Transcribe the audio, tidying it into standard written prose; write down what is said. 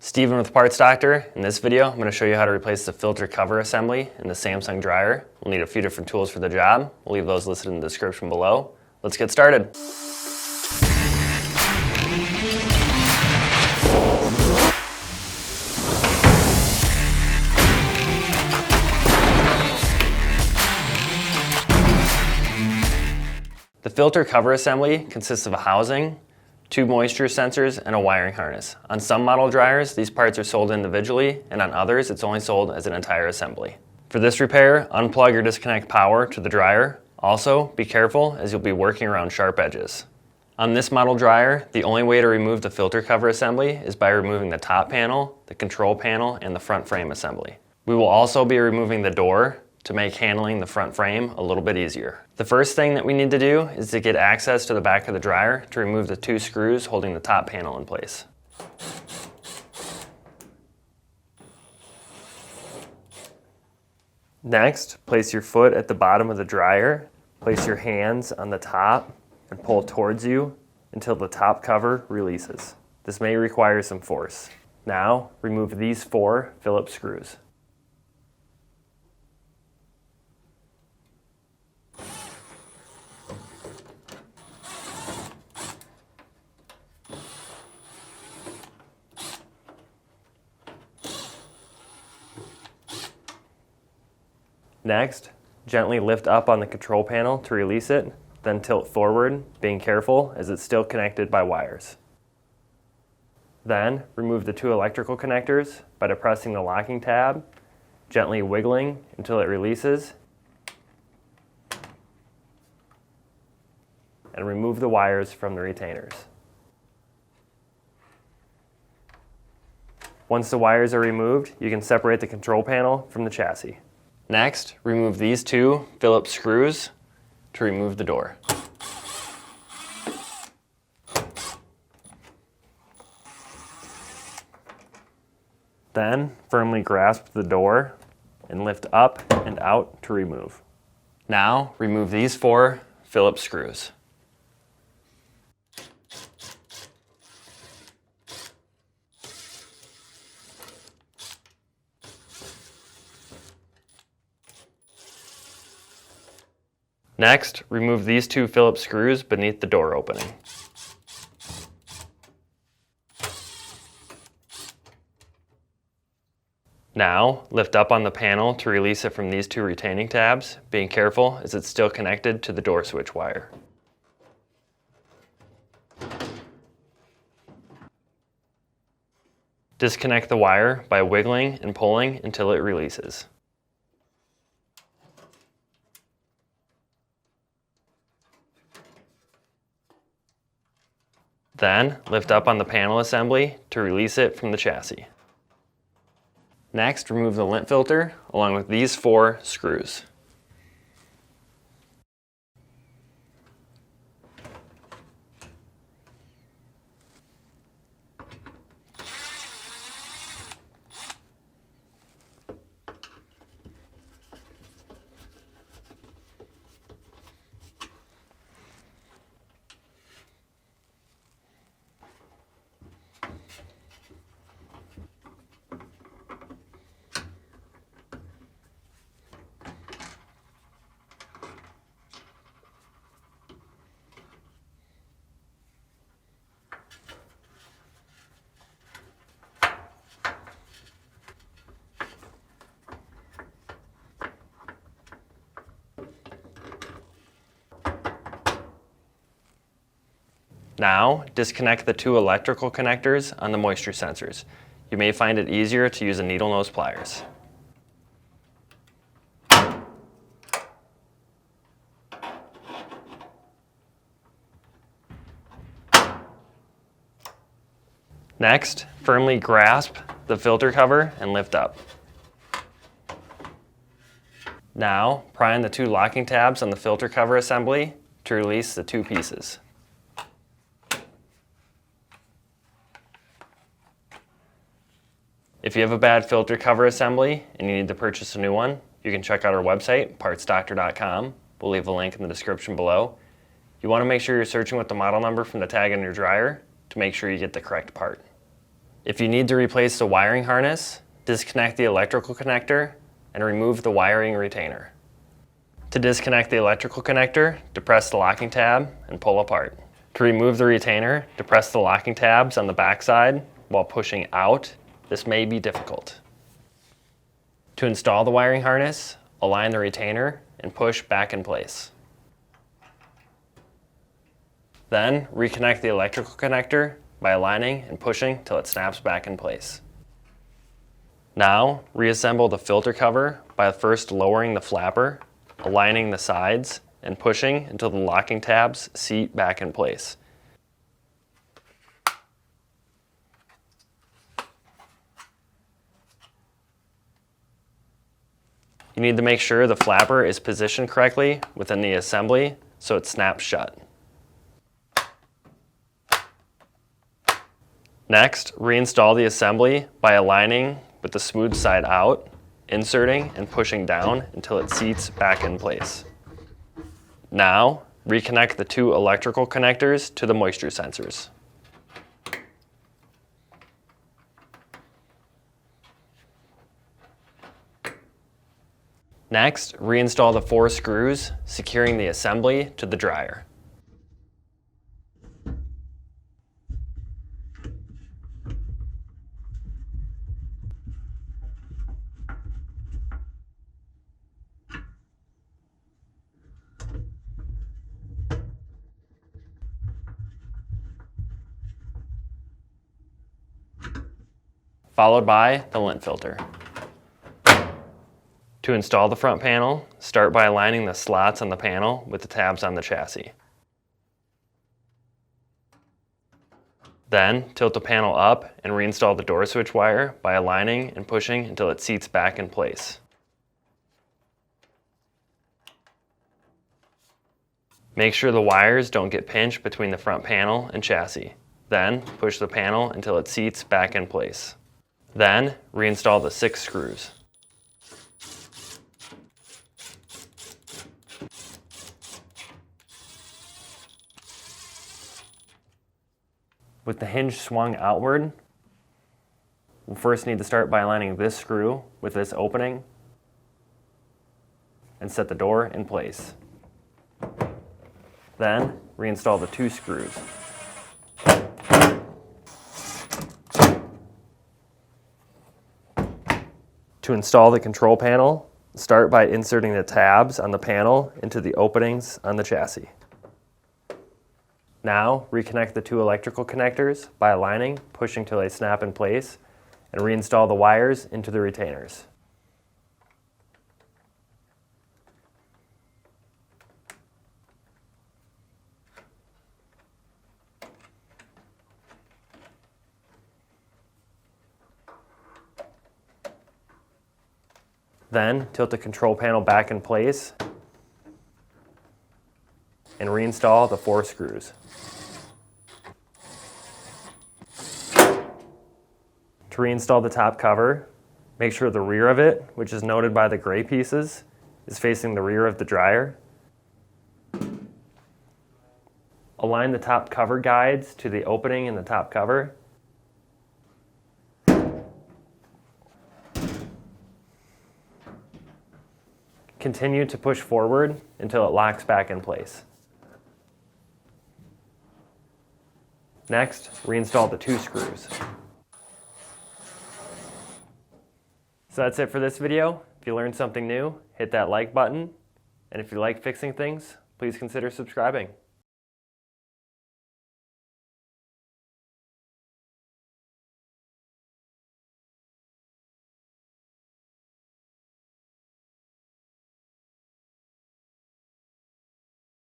Steven with Parts Doctor. In this video, I'm going to show you how to replace the filter cover assembly in the Samsung dryer. We'll need a few different tools for the job. We'll leave those listed in the description below. Let's get started. The filter cover assembly consists of a housing, 2 moisture sensors, and a wiring harness. On some model dryers, these parts are sold individually, and on others, it's only sold as an entire assembly. For this repair, unplug or disconnect power to the dryer. Also, be careful as you'll be working around sharp edges. On this model dryer, the only way to remove the filter cover assembly is by removing the top panel, the control panel, and the front frame assembly. We will also be removing the door to make handling the front frame a little bit easier. The first thing that we need to do is to get access to the back of the dryer to remove the 2 screws holding the top panel in place. Next, place your foot at the bottom of the dryer, place your hands on the top, and pull towards you until the top cover releases. This may require some force. Now, remove these 4 Phillips screws. Next, gently lift up on the control panel to release it, then tilt forward, being careful as it's still connected by wires. Then, remove the 2 electrical connectors by depressing the locking tab, gently wiggling until it releases, and remove the wires from the retainers. Once the wires are removed, you can separate the control panel from the chassis. Next, remove these 2 Phillips screws to remove the door. Then, firmly grasp the door and lift up and out to remove. Now, remove these 4 Phillips screws. Next, remove these 2 Phillips screws beneath the door opening. Now, lift up on the panel to release it from these 2 retaining tabs, being careful as it's still connected to the door switch wire. Disconnect the wire by wiggling and pulling until it releases. Then, lift up on the panel assembly to release it from the chassis. Next, remove the lint filter along with these 4 screws. Now, disconnect the 2 electrical connectors on the moisture sensors. You may find it easier to use a needle nose pliers. Next, firmly grasp the filter cover and lift up. Now, pry on the 2 locking tabs on the filter cover assembly to release the 2 pieces. If you have a bad filter cover assembly and you need to purchase a new one, you can check out our website, partsdoctor.com. We'll leave a link in the description below. You want to make sure you're searching with the model number from the tag on your dryer to make sure you get the correct part. If you need to replace the wiring harness, disconnect the electrical connector and remove the wiring retainer. To disconnect the electrical connector, depress the locking tab and pull apart. To remove the retainer, depress the locking tabs on the back side while pushing out. This may be difficult. To install the wiring harness, align the retainer and push back in place. Then, reconnect the electrical connector by aligning and pushing till it snaps back in place. Now, reassemble the filter cover by first lowering the flapper, aligning the sides, and pushing until the locking tabs seat back in place. You need to make sure the flapper is positioned correctly within the assembly so it snaps shut. Next, reinstall the assembly by aligning with the smooth side out, inserting and pushing down until it seats back in place. Now, reconnect the two electrical connectors to the moisture sensors. Next, reinstall the 4 screws, securing the assembly to the dryer. Followed by the lint filter. To install the front panel, start by aligning the slots on the panel with the tabs on the chassis. Then, tilt the panel up and reinstall the door switch wire by aligning and pushing until it seats back in place. Make sure the wires don't get pinched between the front panel and chassis. Then, push the panel until it seats back in place. Then, reinstall the 6 screws. With the hinge swung outward, we'll first need to start by aligning this screw with this opening and set the door in place. Then, reinstall the 2 screws. To install the control panel, start by inserting the tabs on the panel into the openings on the chassis. Now, reconnect the 2 electrical connectors by aligning, pushing till they snap in place, and reinstall the wires into the retainers. Then, tilt the control panel back in place and reinstall the 4 screws. To reinstall the top cover, make sure the rear of it, which is noted by the gray pieces, is facing the rear of the dryer. Align the top cover guides to the opening in the top cover. Continue to push forward until it locks back in place. Next, reinstall the 2 screws. So that's it for this video. If you learned something new, hit that like button. And if you like fixing things, please consider subscribing.